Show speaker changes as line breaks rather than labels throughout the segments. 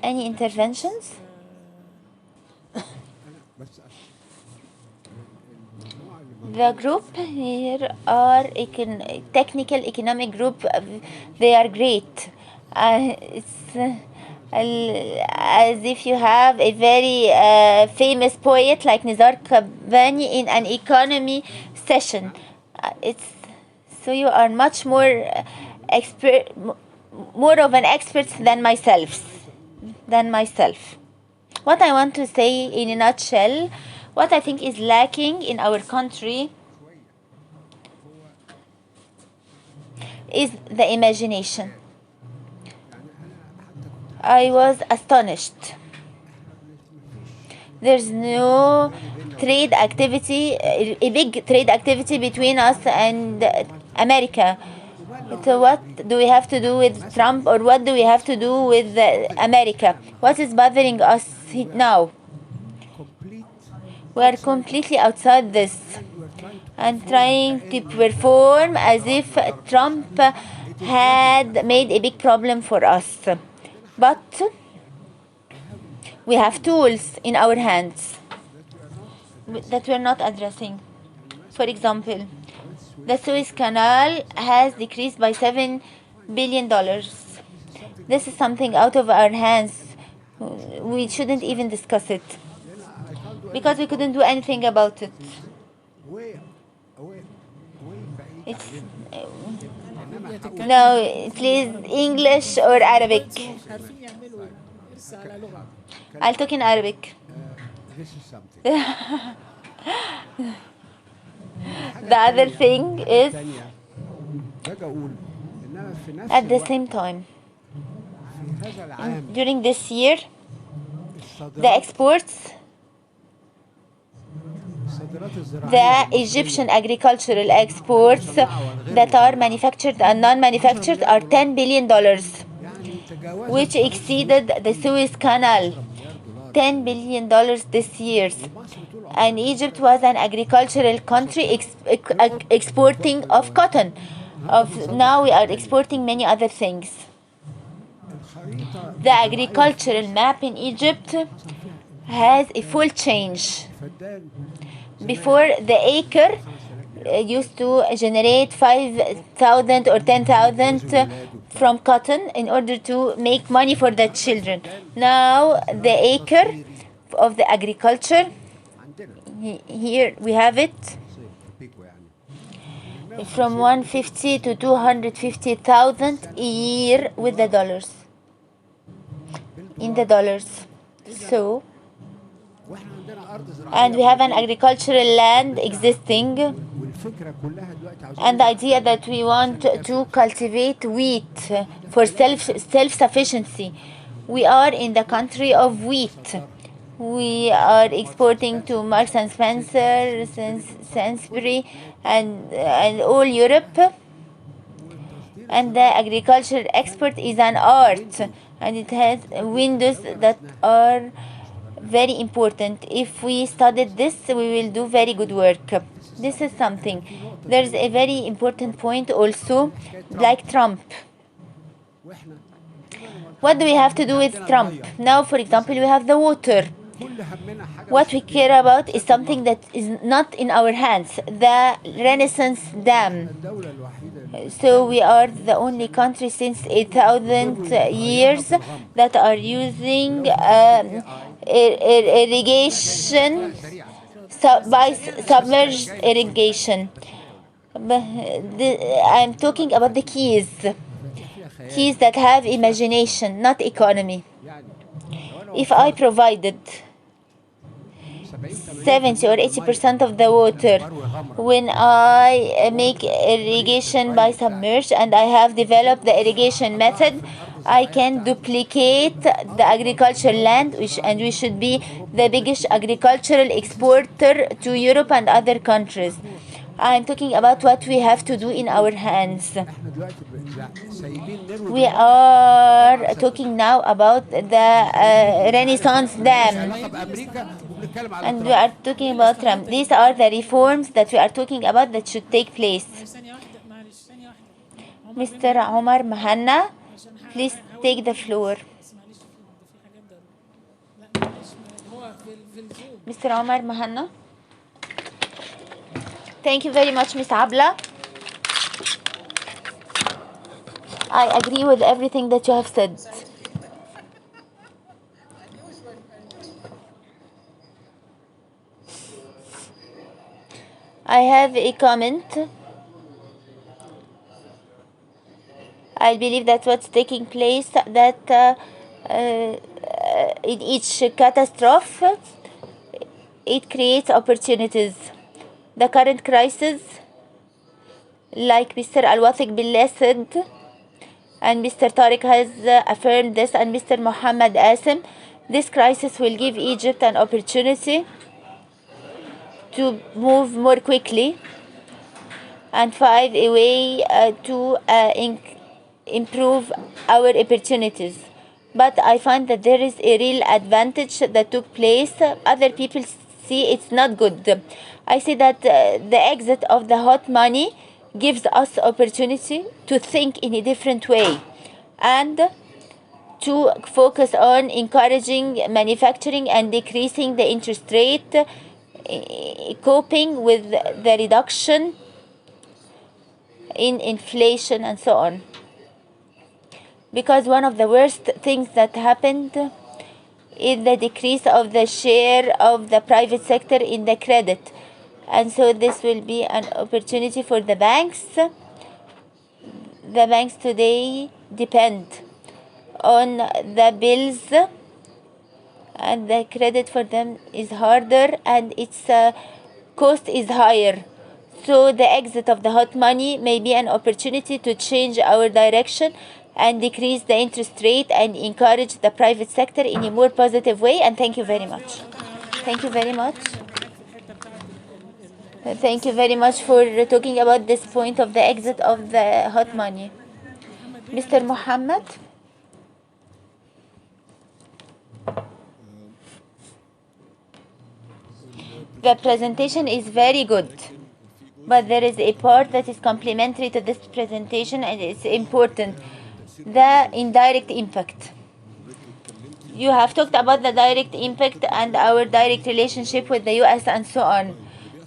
Any interventions? The group here are technical economic group. They are great. It's as if you have a very famous poet like Nizar Kabani in an economy session. It's so you are much more expert, more of an expert than myself. What I want to say in a nutshell, what I think is lacking in our country is the imagination. I was astonished. There's no trade activity, a big trade activity between us and America. So what do we have to do with Trump, or what do we have to do with America? What is bothering us now? We are completely outside this and trying to perform as if Trump had made a big problem for us. But we have tools in our hands that we're not addressing. For example, the Suez Canal has decreased by $7 billion. This is something out of our hands. We shouldn't even discuss it because we couldn't do anything about it. It's no, please, English or Arabic? I'll talk in Arabic. The other thing is, at the same time, during this year, the exports, the Egyptian agricultural exports that are manufactured and non-manufactured are $10 billion, which exceeded the Suez Canal. $10 billion this year. And Egypt was an agricultural country exporting of cotton. Now we are exporting many other things. The agricultural map in Egypt has a full change. Before, the acre used to generate 5,000 or 10,000 from cotton in order to make money for the children. Now the acre of the agriculture, here we have it, from 150 to 250,000 a year with the dollars. In the dollars. So, and we have an agricultural land existing, and the idea that we want to cultivate wheat for self-sufficiency. We are in the country of wheat. We are exporting to Marks and Spencer, Sainsbury, and all Europe. And the agricultural export is an art, and it has windows that are very important. If we studied this, we will do very good work. This is something. There's a very important point also, like Trump. What do we have to do with Trump? Now, for example, we have the water. What we care about is something that is not in our hands, the Renaissance Dam. So we are the only country since 8,000 years that are using irrigation by submerged irrigation. I'm talking about the keys that have imagination, not economy. If I provided 70 or 80% of the water when I make irrigation by submerged, and I have developed the irrigation method, I can duplicate the agricultural land, and we should be the biggest agricultural exporter to Europe and other countries. I'm talking about what we have to do in our hands. We are talking now about the Renaissance Dam, and we are talking about Trump. These are the reforms that we are talking about that should take place. Mr. Omar Mahanna, please take the floor. Mr. Omar Mahanna. Thank you very much, Ms. Abla. I agree with everything that you have said. I have a comment. I believe that what's taking place, that in each catastrophe, it creates opportunities. The current crisis, like Mr. Al-Wathiq Billah said, and Mr. Tariq has affirmed this, and Mr. Muhammad Asim, this crisis will give Egypt an opportunity to move more quickly and find a way to improve our opportunities. But I find that there is a real advantage that took place. Other people see it's not good. I see that the exit of the hot money gives us opportunity to think in a different way and to focus on encouraging manufacturing and decreasing the interest rate, coping with the reduction in inflation and so on. Because one of the worst things that happened is the decrease of the share of the private sector in the credit. And so this will be an opportunity for the banks. The banks today depend on the bills, and the credit for them is harder and its cost is higher. So the exit of the hot money may be an opportunity to change our direction and decrease the interest rate and encourage the private sector in a more positive way. And thank you very much. Thank you very much. Thank you very much for talking about this point of the exit of the hot money. Mr. Muhammad. The presentation is very good, but there is a part that is complementary to this presentation and it's important. The indirect impact. You have talked about the direct impact and our direct relationship with the US and so on.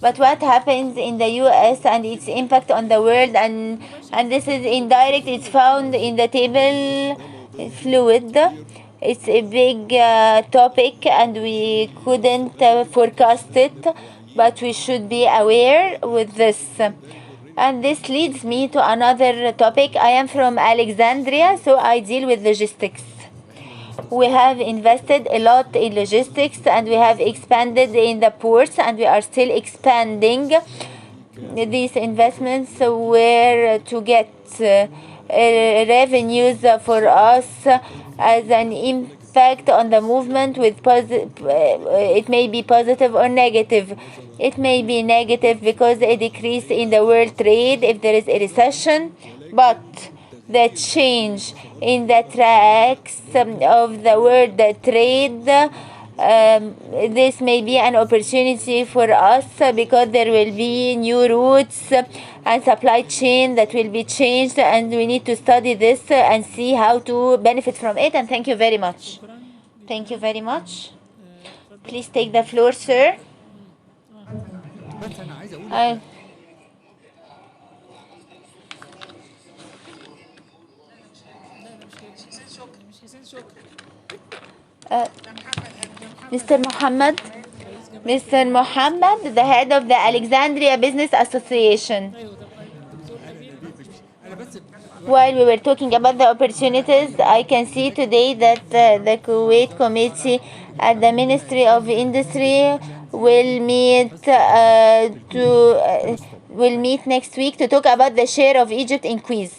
But what happens in the US and its impact on the world, and this is indirect, it's found in the table fluid. It's a big topic and we couldn't forecast it, but we should be aware with this. And this leads me to another topic. I am from Alexandria, so I deal with logistics. We have invested a lot in logistics and we have expanded in the ports and we are still expanding. These investments were to get revenues for us as an impact on the movement. With it may be positive or negative. It may be negative because a decrease in the world trade if there is a recession, but the change in the tracks of the world trade, this may be an opportunity for us because there will be new routes and supply chain that will be changed, and we need to study this and see how to benefit from it. And thank you very much. Thank you very much. Please take the floor, sir. Mr. Muhammad, the head of the Alexandria Business Association. While we were talking about the opportunities, I can see today that the Kuwait Committee at the Ministry of Industry will meet next week to talk about the share of Egypt increase.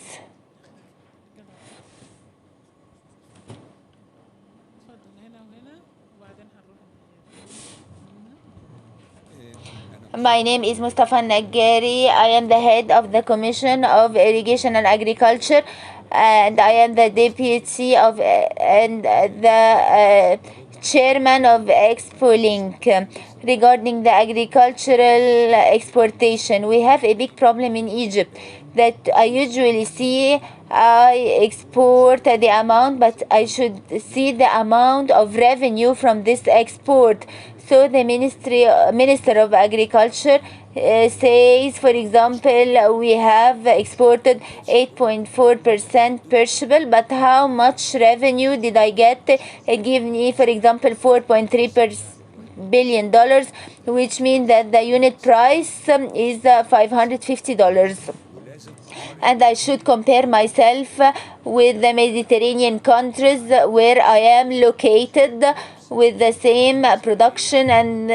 My name is Mustafa Nagari. I am the head of the Commission of Irrigation and Agriculture, and I am the deputy of and the chairman of ExpoLink regarding the agricultural exportation. We have a big problem in Egypt that I usually see I export the amount, but I should see the amount of revenue from this export. So the Minister of Agriculture says, for example, we have exported 8.4% perishable, but how much revenue did I get? Give me, for example, 4.3%. $1 billion, which means that the unit price is $550, and I should compare myself with the Mediterranean countries where I am located with the same production, and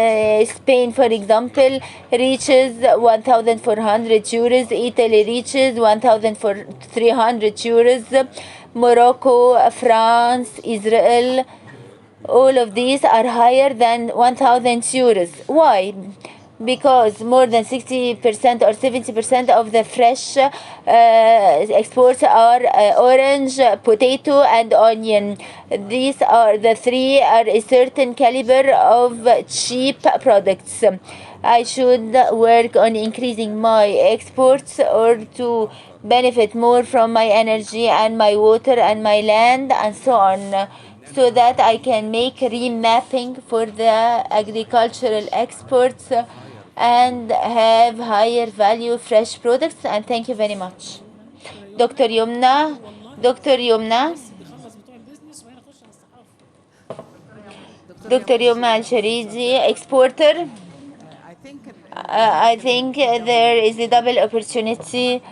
Spain, for example, reaches 1,400 euros, Italy reaches 1,300 euros, Morocco, France, Israel, all of these are higher than 1,000 euros. Why? Because more than 60% or 70% of the fresh exports are orange, potato, and onion. These are the three are a certain caliber of cheap products. I should work on increasing my exports or to benefit more from my energy and my water and my land and so on, so that I can make remapping for the agricultural exports and have higher value fresh products. And thank you very much. Dr. Yumna, Dr. Yumna, Dr. Yumna Al-Shariji, exporter. I think there is a double opportunity.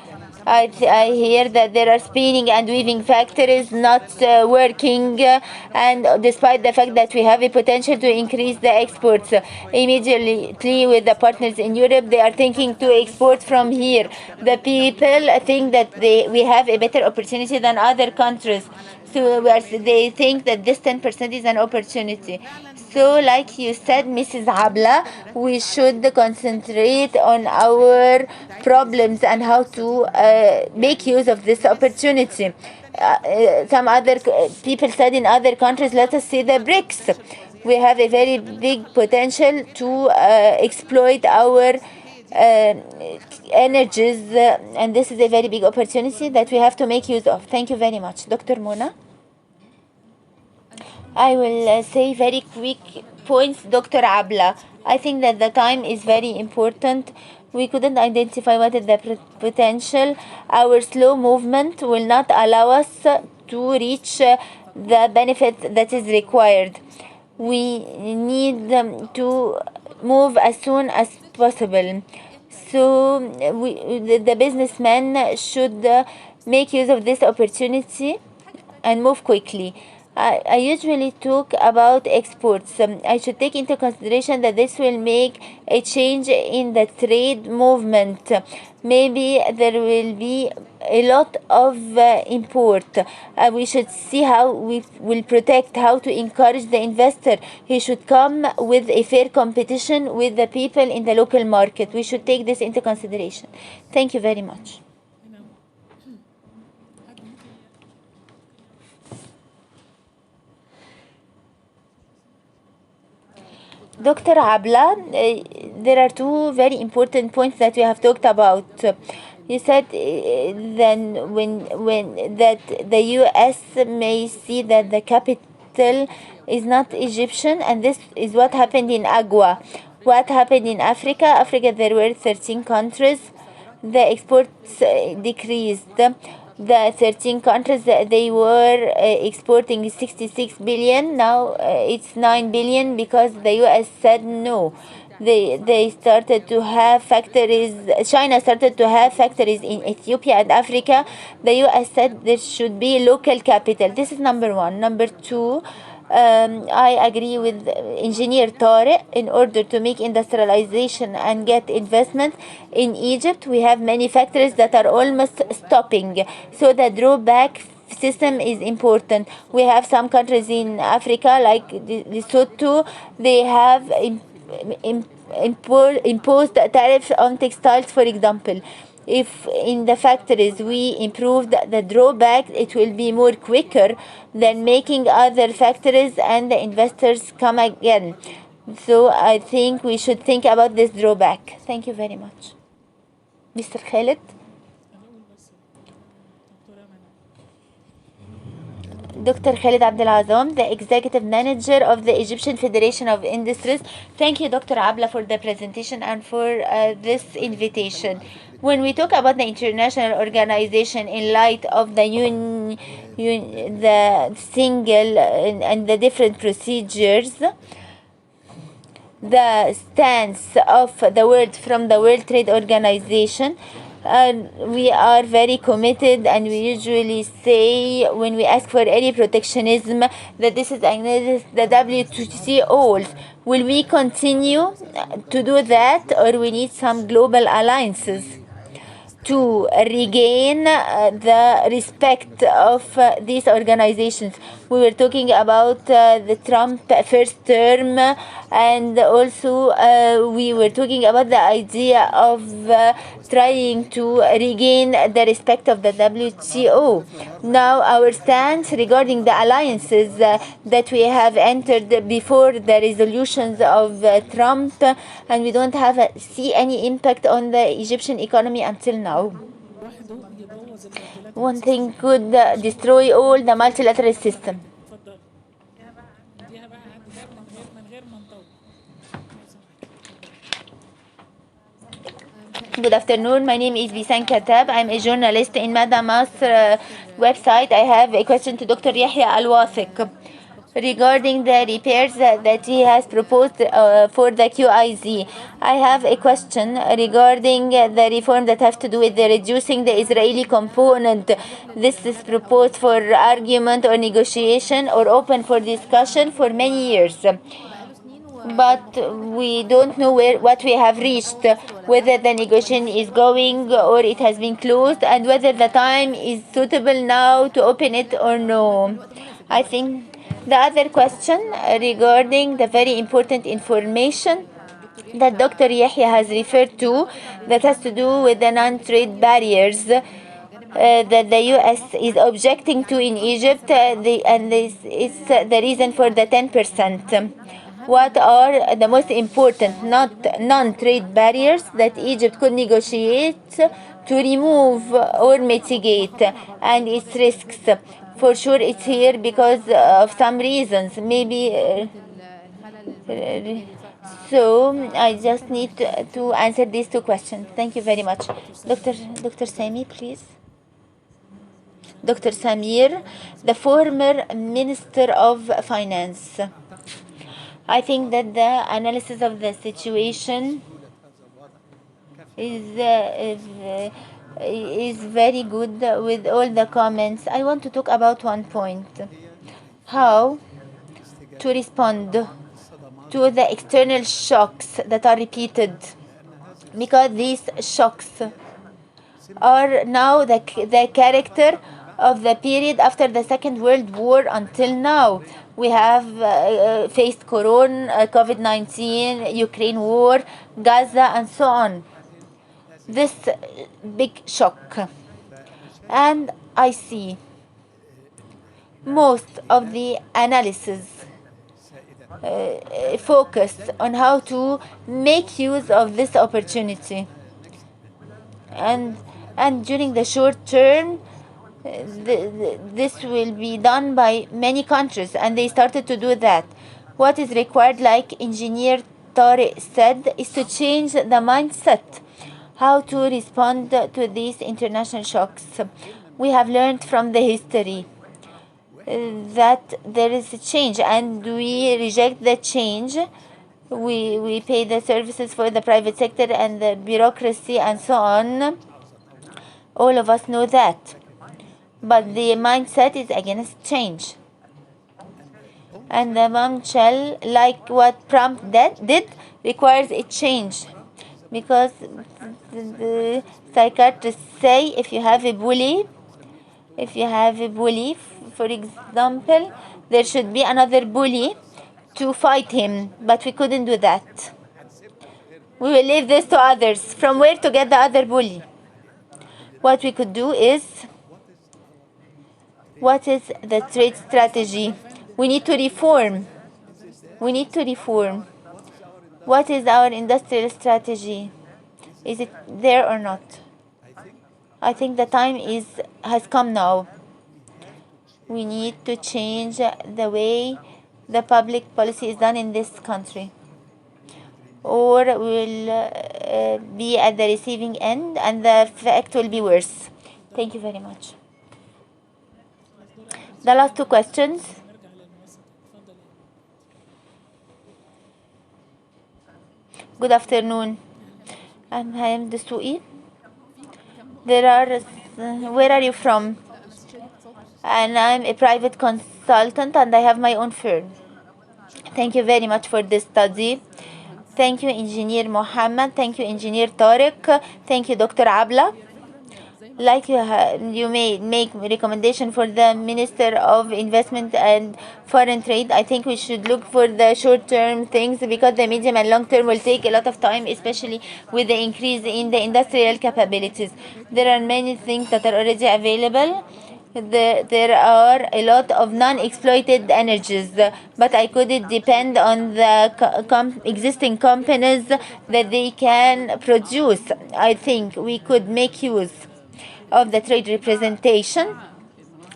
I hear that there are spinning and weaving factories not working, and despite the fact that we have a potential to increase the exports immediately with the partners in Europe, they are thinking to export from here. The people think that we have a better opportunity than other countries. So they think that this 10% is an opportunity. So, like you said, Mrs. Abla, we should concentrate on our problems and how to make use of this opportunity. Some other people said in other countries, let us see the BRICS. We have a very big potential to exploit our energies, and this is a very big opportunity that we have to make use of. Thank you very much. Dr. Mona? I will say very quick points, Dr. Abla. I think that the time is very important. We couldn't identify what is the potential. Our slow movement will not allow us to reach the benefit that is required. We need to move as soon as possible. So the businessmen should make use of this opportunity and move quickly. I usually talk about exports. I should take into consideration that this will make a change in the trade movement. Maybe there will be a lot of import. We should see how we will protect, how to encourage the investor. He should come with a fair competition with the people in the local market. We should take this into consideration. Thank you very much. Dr. Abla, there are two very important points that we have talked about. You said then when that the U.S. may see that the capital is not Egyptian, and this is what happened in Agua. What happened in Africa? Africa, there were 13 countries. The exports decreased. The 13 countries, they were exporting 66 billion. Now it's 9 billion because the US said no. They started to have factories. China started to have factories in Ethiopia and Africa. The US said there should be local capital. This is number one. Number two, I agree with Engineer Tariq. In order to make industrialization and get investment in Egypt, we have many factories that are almost stopping. So the drawback system is important. We have some countries in Africa like Lesotho. They have imposed tariffs on textiles, for example. If in the factories we improve the drawback, it will be more quicker than making other factories and the investors come again. So I think we should think about this drawback. Thank you very much. Mr. Khaled? Dr. Khalid Abdelazam, the Executive Manager of the Egyptian Federation of Industries. Thank you, Dr. Abla, for the presentation and for this invitation. When we talk about the international organization in light of the the single and the different procedures, the stance of the world from the World Trade Organization, we are very committed, and we usually say when we ask for any protectionism that this is against the WTO. Will we continue to do that, or we need some global alliances to regain the respect of these organizations? We were talking about the Trump first term, and also we were talking about the idea of trying to regain the respect of the WTO. Now our stance regarding the alliances that we have entered before the resolutions of Trump, and we don't have see any impact on the Egyptian economy until now. One thing could destroy all the multilateral system. Good afternoon. My name is Bisan Katab. I'm a journalist in Madamas website. I have a question to Dr. Yahya Al-Wathiq regarding the repairs that he has proposed for the QIZ. I have a question regarding the reform that has to do with the reducing the Israeli component. This is proposed for argument or negotiation or open for discussion for many years. But we don't know what we have reached, whether the negotiation is going or it has been closed, and whether the time is suitable now to open it or no. I think the other question regarding the very important information that Dr. Yahya has referred to, that has to do with the non-trade barriers that the U.S. is objecting to in Egypt, and this is the reason for the 10%. What are the most important non-trade barriers that Egypt could negotiate to remove or mitigate, and its risks? For sure it's here because of some reasons, maybe so I just need to answer these two questions. Thank you very much. Dr. Sami, please. Dr. Samir, the former Minister of Finance. I think that the analysis of the situation is very good with all the comments. I want to talk about one point: how to respond to the external shocks that are repeated, because these shocks are now the character of the period after the Second World War until now. We have faced Corona, COVID-19, Ukraine war, Gaza, and so on. This big shock. And I see most of the analysis focused on how to make use of this opportunity. And during the short term, this will be done by many countries, and they started to do that. What is required, like Engineer Tariq said, is to change the mindset, how to respond to these international shocks. We have learned from the history that there is a change, and we reject the change. We pay the services for the private sector and the bureaucracy and so on. All of us know that. But the mindset is against change. And the bombshell, like what Trump did, requires a change. Because the psychiatrists say if you have a bully, for example, there should be another bully to fight him. But we couldn't do that. We will leave this to others. From where to get the other bully? What we could do is, what is the trade strategy? We need to reform. What is our industrial strategy? Is it there or not? I think the time has come now. We need to change the way the public policy is done in this country, or we'll be at the receiving end and the effect will be worse. Thank you very much. The last two questions. Good afternoon. I'm Hayam Destou'i. Where are you from? And I'm a private consultant and I have my own firm. Thank you very much for this study. Thank you, Engineer Mohammed. Thank you, Engineer Tariq. Thank you, Dr. Abla. Like you may make recommendation for the Minister of Investment and Foreign Trade. I think we should look for the short-term things because the medium and long-term will take a lot of time, especially with the increase in the industrial capabilities. There are many things that are already available. There are a lot of non-exploited energies, but I could depend on the existing companies that they can produce. I think we could make use of the trade representation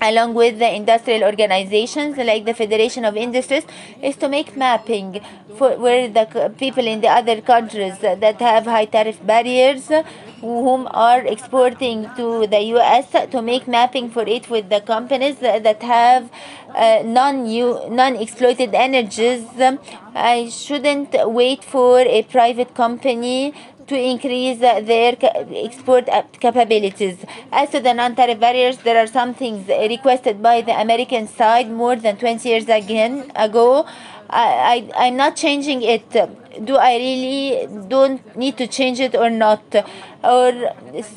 along with the industrial organizations like the Federation of Industries, is to make mapping for where the people in the other countries that have high tariff barriers whom are exporting to the US, to make mapping for it with the companies that have non-exploited energies. I shouldn't wait for a private company to increase their export capabilities. As to the non-tariff barriers, there are some things requested by the American side more than 20 years ago. I'm not changing it. Do I really don't need to change it or not? Or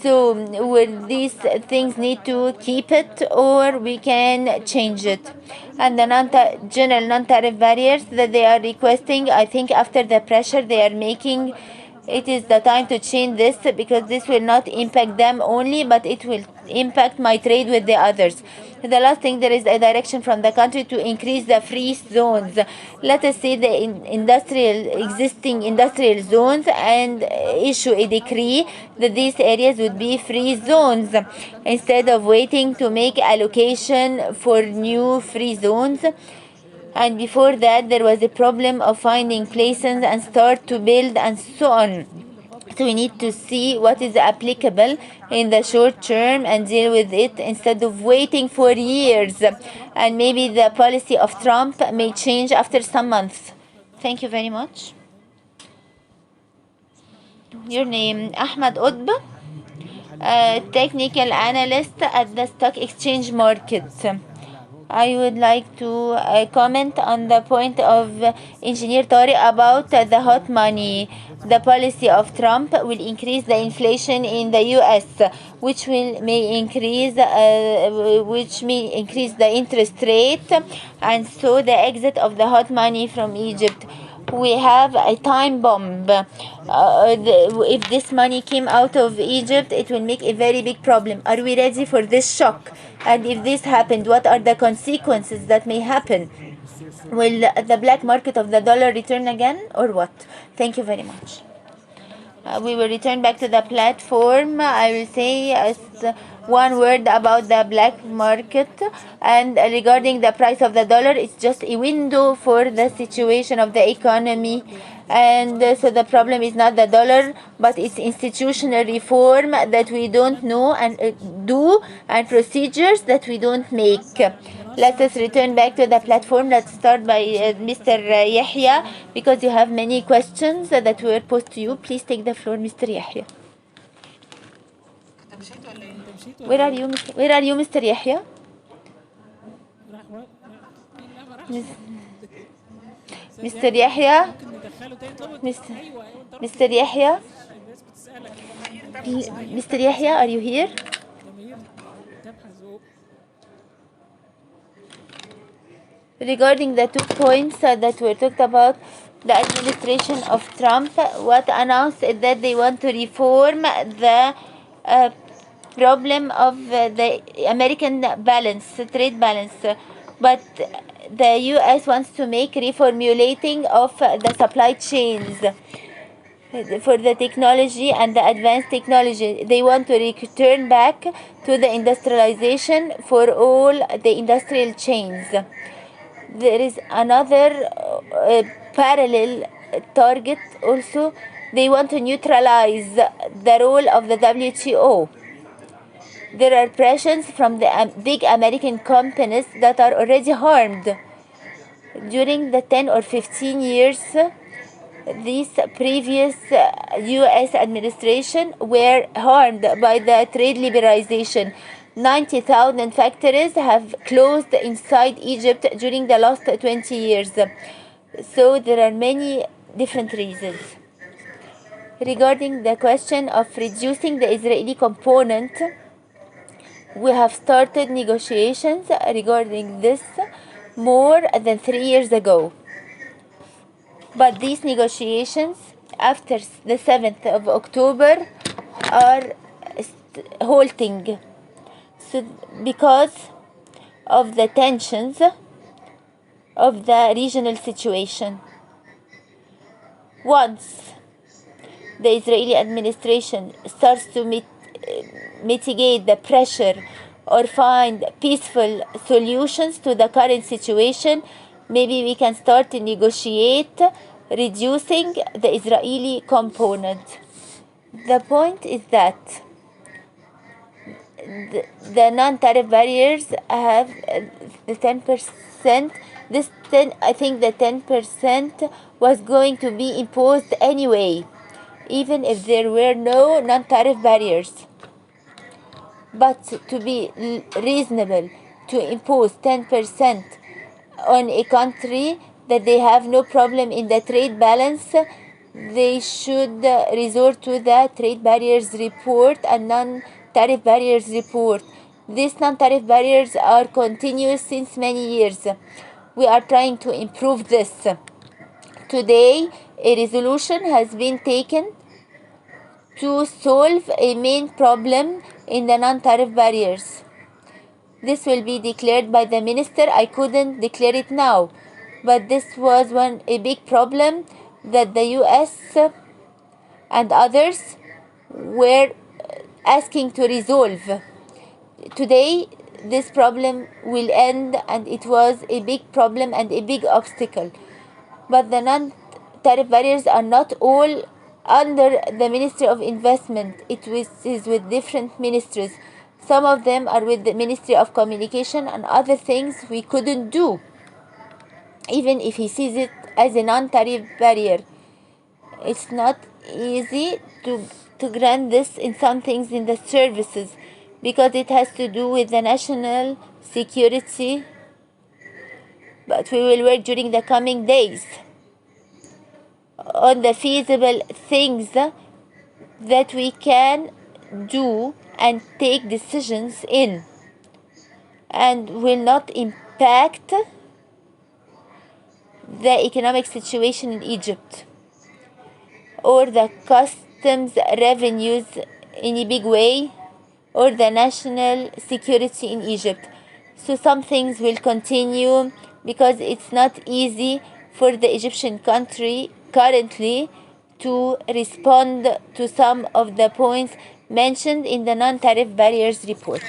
so will these things need to keep it or we can change it? And the general non-tariff barriers that they are requesting, I think after the pressure they are making, it is the time to change this because this will not impact them only, but it will impact my trade with the others. The last thing, there is a direction from the country to increase the free zones. Let us say the existing industrial zones and issue a decree that these areas would be free zones instead of waiting to make allocation for new free zones. And before that there was a problem of finding places and start to build and so on. So we need to see what is applicable in the short term and deal with it instead of waiting for years. And maybe the policy of Trump may change after some months. Thank you very much. Your name? Ahmad Utb, technical analyst at the stock exchange market. I would like to comment on the point of Engineer Tori about the hot money. The policy of Trump will increase the inflation in the U.S., which may increase the interest rate, and so the exit of the hot money from Egypt. We have a time bomb. If this money came out of Egypt, it will make a very big problem. Are we ready for this shock? And if this happened, what are the consequences that may happen? Will the black market of the dollar return again or what? Thank you very much. We will return back to the platform. I will say one word about the black market, and regarding the price of the dollar, it's just a window for the situation of the economy. And so the problem is not the dollar, but it's institutional reform that we don't know and do, and procedures that we don't make. Let us return back to the platform. Let's start by Mr. Yahya, because you have many questions that were posed to you. Please take the floor, Mr. Yahya. Where are you, Mr. Yahya? Mr. Yahya? Mr. Yahya? Mr. Yahya, are you here? Regarding the 2 points that were talked about, the administration of Trump, what announced is that they want to reform the problem of the American trade balance. But the US wants to make reformulating of the supply chains. for the technology and the advanced technology. They want to return back to the industrialization for all the industrial chains. There is another parallel target also. They want to neutralize the role of the WTO. There are pressures from the big American companies that are already harmed. During the 10 or 15 years, these previous US administration were harmed by the trade liberalization. 90,000 factories have closed inside Egypt during the last 20 years. So there are many different reasons. Regarding the question of reducing the Israeli component, we have started negotiations regarding this more than 3 years ago. But these negotiations after the 7th of October are halting. So because of the tensions of the regional situation. Once the Israeli administration starts to mitigate the pressure or find peaceful solutions to the current situation, maybe we can start to negotiate reducing the Israeli component. The point is that the non-tariff barriers have the 10%. I think the 10% was going to be imposed anyway, even if there were no non-tariff barriers. But to be reasonable to impose 10% on a country that they have no problem in the trade balance, they should resort to the trade barriers report and non-tariff barriers report. These non-tariff barriers are continuous since many years. We are trying to improve this. Today, a resolution has been taken to solve a main problem in the non-tariff barriers. This will be declared by the minister. I couldn't declare it now, but this was a big problem that the US and others were asking to resolve. Today, this problem will end, and it was a big problem and a big obstacle. But the non-tariff barriers are not all under the Ministry of Investment. It is with different ministries. Some of them are with the Ministry of Communication, and other things we couldn't do, even if he sees it as a non-tariff barrier. It's not easy to grant this in some things in the services, because it has to do with the national security. But we will work during the coming days on the feasible things that we can do and take decisions in, and will not impact the economic situation in Egypt or the customs revenues in a big way, or the national security in Egypt. So some things will continue, because it's not easy for the Egyptian country currently to respond to some of the points mentioned in the non-tariff barriers report.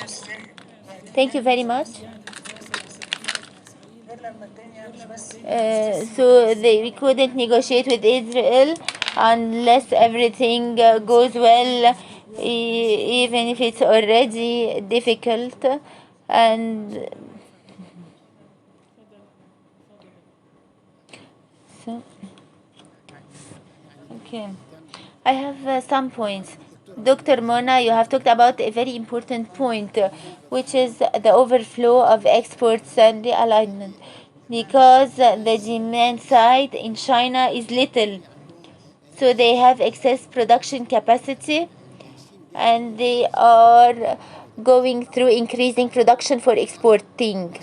Thank you very much. So we couldn't negotiate with Israel unless everything goes well, even if it's already difficult. And so, okay, I have some points. Dr. Mona, you have talked about a very important point, which is the overflow of exports and realignment, because the demand side in China is little. So they have excess production capacity, and they are going through increasing production for exporting.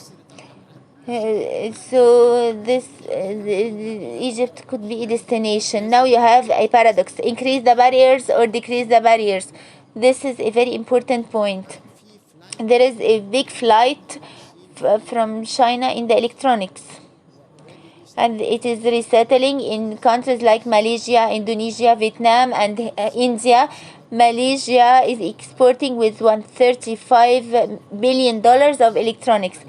So this Egypt could be a destination. Now you have a paradox: increase the barriers or decrease the barriers. This is a very important point. There is a big flight from China in the electronics. and it is resettling in countries like Malaysia, Indonesia, Vietnam, and India. Malaysia is exporting with $135 billion of electronics.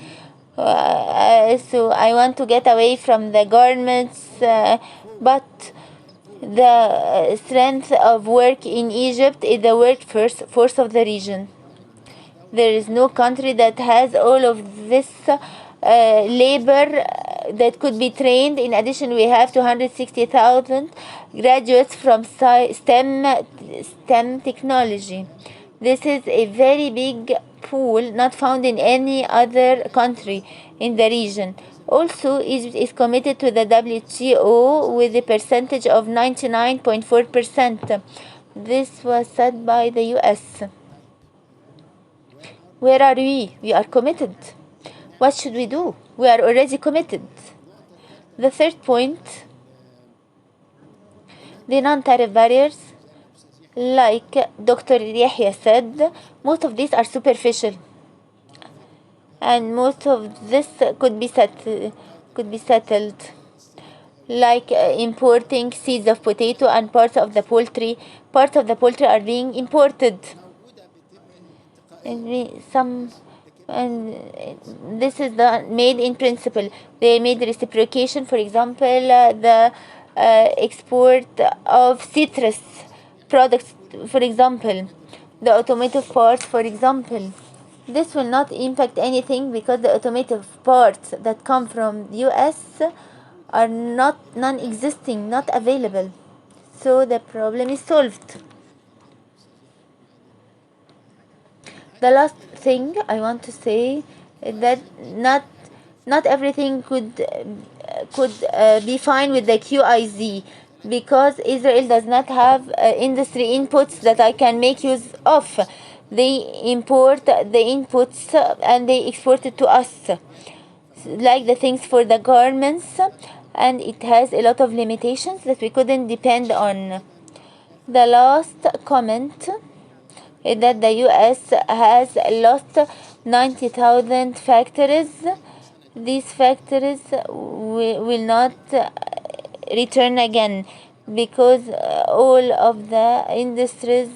So I want to get away from the garments, but the strength of work in Egypt is the workforce of the region. There is no country that has all of this labor that could be trained. In addition, we have 260,000 graduates from STEM technology. This is a very big pool not found in any other country in the region. Also, Egypt is committed to the WTO with a percentage of 99.4%. This was said by the US. Where are we? We are committed. What should we do? We are already committed. The third point, the non-tariff barriers, like Dr. Yahya said, most of these are superficial, and most of this could be settled, like importing seeds of potato and parts of the poultry. Parts of the poultry are being imported. And this is the made in principle. They made reciprocation, for example, the export of citrus products, for example, the automotive parts, for example. This will not impact anything because the automotive parts that come from US are not non-existing, not available. So the problem is solved. The last thing I want to say is that not everything could be fine with the QIZ, because Israel does not have industry inputs that I can make use of. They import the inputs and they export it to us, like the things for the garments, and it has a lot of limitations that we couldn't depend on. The last comment is that the US has lost 90,000 factories. These factories will not return again because all of the industries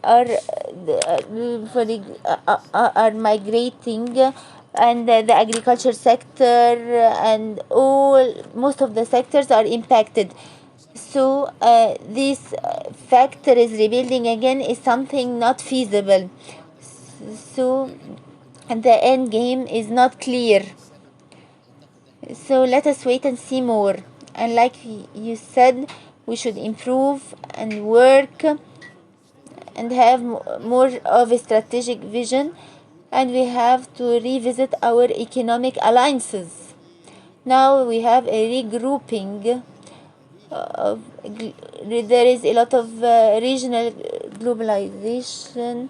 are migrating, and the agriculture sector and most of the sectors are impacted. So this factories rebuilding again is something not feasible. So the end game is not clear. So let us wait and see more. And like you said, we should improve and work and have more of a strategic vision, and we have to revisit our economic alliances. Now we have a regrouping. There is a lot of regional globalization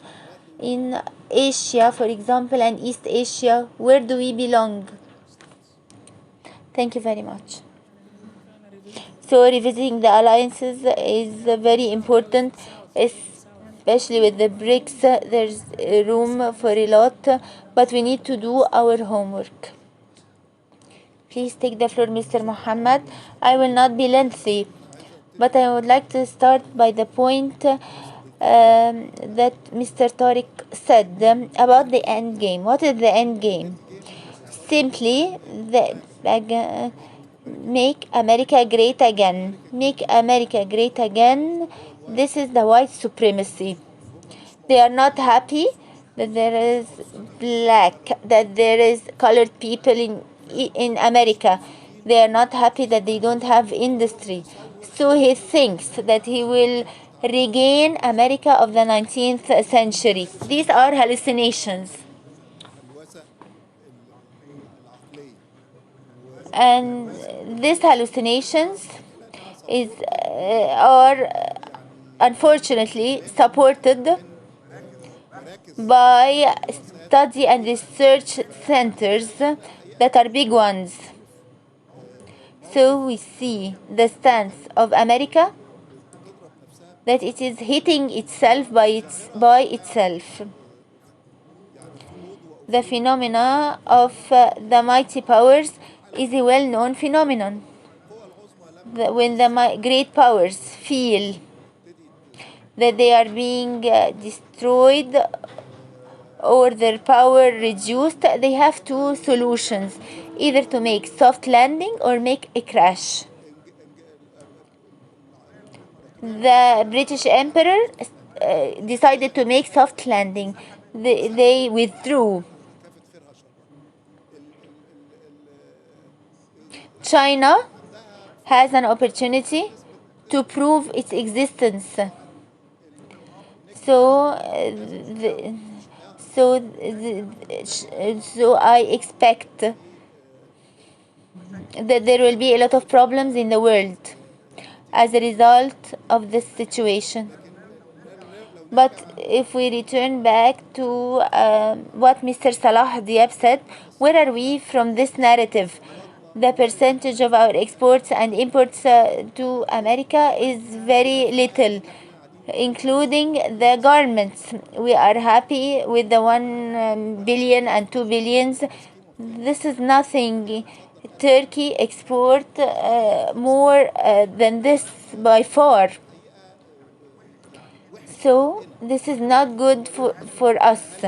in Asia, for example, and East Asia. Where do we belong? Thank you very much. So revisiting the alliances is very important, especially with the BRICS. There's room for a lot, but we need to do our homework. Please take the floor, Mr. Muhammad. I will not be lengthy, but I would like to start by the point that Mr. Tariq said about the end game. What is the end game? Simply, make America great again. Make America great again. This is the white supremacy. They are not happy that there is that there is colored people in America. They are not happy that they don't have industry. So he thinks that he will regain America of the 19th century. These are hallucinations. And these hallucinations are unfortunately supported by study and research centers that are big ones. So we see the stance of America, that it is hitting itself by itself. The phenomena of the mighty powers is a well-known phenomenon. When the great powers feel that they are being destroyed or their power reduced, they have two solutions: either to make soft landing or make a crash. The British Emperor decided to make soft landing. They withdrew. China has an opportunity to prove its existence. So, so I expect that there will be a lot of problems in the world as a result of this situation. But if we return back to what Mr. Salah Diab said, where are we from this narrative? The percentage of our exports and imports to America is very little, including the garments. We are happy with the 1 billion and 2 billions. This is nothing. Turkey export more than this by far. So this is not good for us.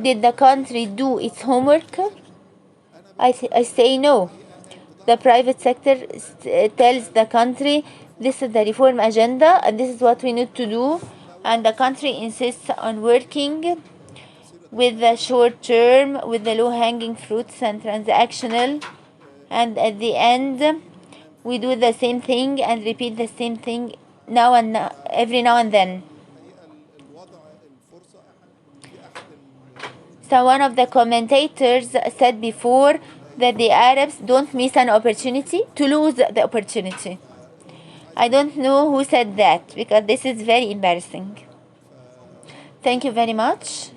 Did the country do its homework? I say no. The private sector tells the country this is the reform agenda and this is what we need to do, and the country insists on working with the short term, with the low hanging fruits and transactional, and at the end we do the same thing and repeat the same thing every now and then. So one of the commentators said before that the Arabs don't miss an opportunity to lose the opportunity. I don't know who said that, because this is very embarrassing. Thank you very much,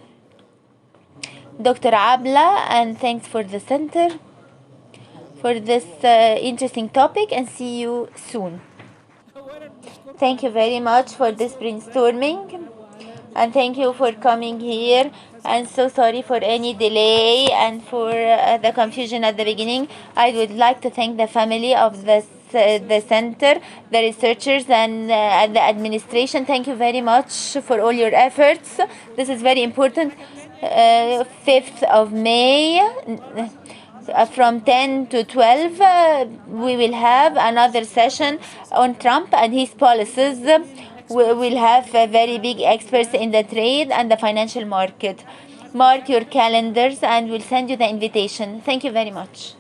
Dr. Abla, and thanks for the center for this interesting topic, and see you soon. Thank you very much for this brainstorming, and thank you for coming here. And so sorry for any delay and for the confusion at the beginning. I would like to thank the family of the center, the researchers, and the administration. Thank you very much for all your efforts. This is very important. 5th of May, from 10 to 12, we will have another session on Trump and his policies. We will have very big experts in the trade and the financial market. Mark your calendars and we'll send you the invitation. Thank you very much.